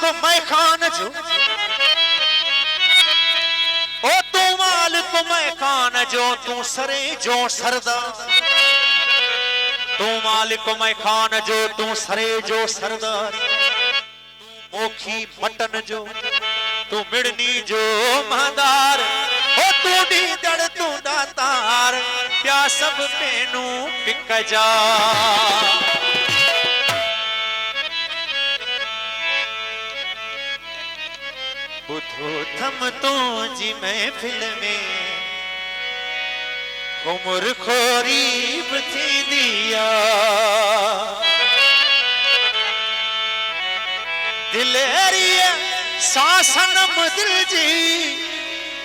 मालिक मैं खान जो, ओ तू मालिक मैं खान जो, तू सरे जो सरदार। तू मालिक मैं खान जो, तू सरे जो सरदार। तू मोखी मटन जो, तू मिड़नी जो महदार। ओ तू नीदड़ तू दातार, प्या सब पेनू पिक जा। बुधो थम तो जी महफिल में उमर खोरीब थी दिया। दिलेरिया सासनम दिल जी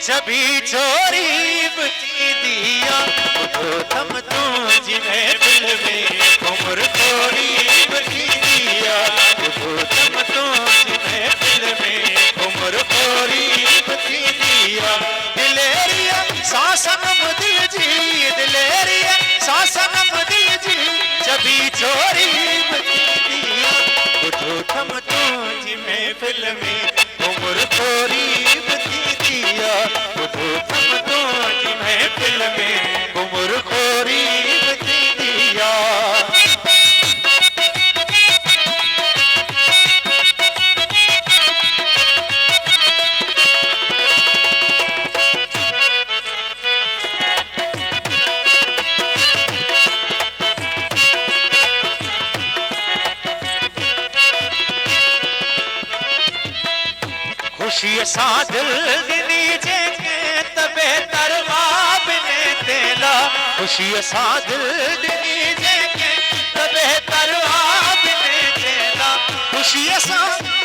जबी चोरी बची दिया। बुधो थम तो जी महफिल में उमर खोरीब थी दिया। बुधो थम तो जी महफिल में उमर खोरीब थी दिया। दिलेरिया सासनम दिल जी, दिलेरिया सासनम दिल जी जबी चोरी बची दिया। बुधो थम तो जी महफिल में उमर खोरीब थी दिया। बुधो थम तो जी महफिल में उमर खोरीब थी दिया। खुशी सा दिल दिनी जेके तबे तरवाब ने तेला। खुशी सा दिल दिनी जेके तबे तरवाब ने तेला। खुशी सा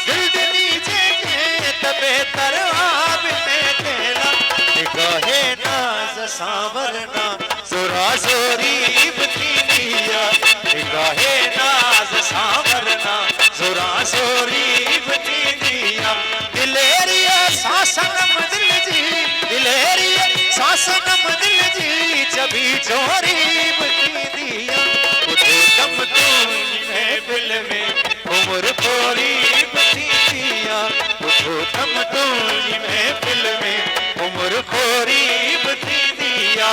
दिल दिनी जेके तबे तरवाब ने तेला। निगाहे नाज सांवरना जोरा जोरी बती दिया। निगाहे नाज सांवरना जोरा जोरी बती दिया। दिलेरिया सासनम दिल जी, दिलेरिया सासनम दिल जी जबी चोरी बची दिया। बुधो थम तो महफिल में उमर खोरीब थी दिया। बुधो थम तो महफिल में उमर खोरीब थी दिया।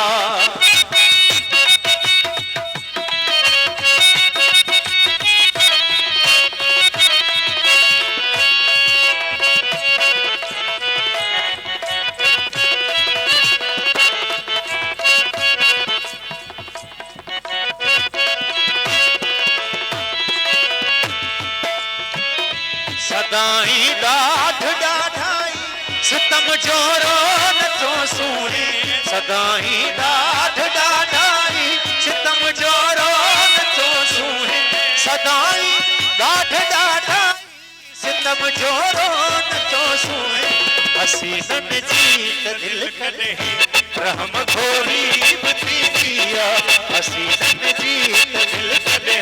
सदाई डाठ डाठाई सितम जोरो न तो सुने। सदाई डाठ डाठाई सितम जोरो न तो सुने। सदाई डाठ डाठाई सितम जोरो न तो सुने। हसीनन जीत दिल कने रहम खोरीब थी दिया। हसीनन जीत दिल कने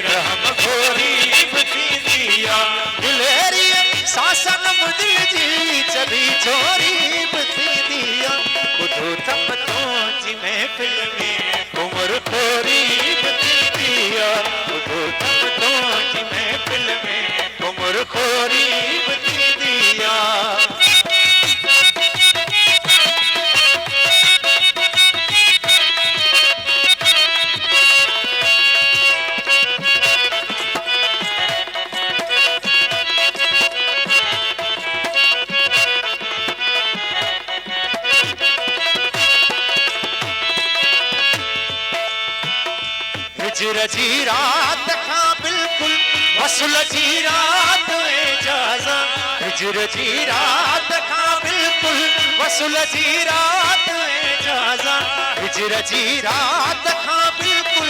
रहम खोरीब थी दिया। दिलेरिया सासनम दिल जी जबी चोरी बती दिया। बुधो थम तो जी महफिल में उमर खोरीब थी दिया। बुधो थम तो जी महफिल में उमर खोरीब थी दिया। हिजर जी रात खां बिल्कुल वसल जी रात एजाज़ा। हिजर जी रात खां बिल्कुल वसल जी रात एजाज़ा। हिजर जी रात खां बिल्कुल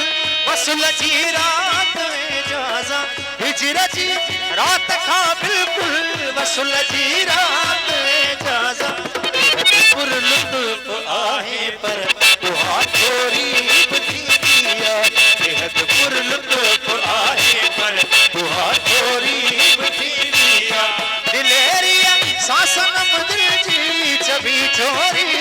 वसल जी रात एजाज़ा। हिजर जी रात खां बिल्कुल वसल जी रात एजाज़ा। पुर लुत्फ आहे पर तुहा खोरीब थी दिया। बेहद पुर लुत्फ आहे पर तुहा खोरीब थी दिया। दिलेरिया सासनम दिल जी जबी चोरी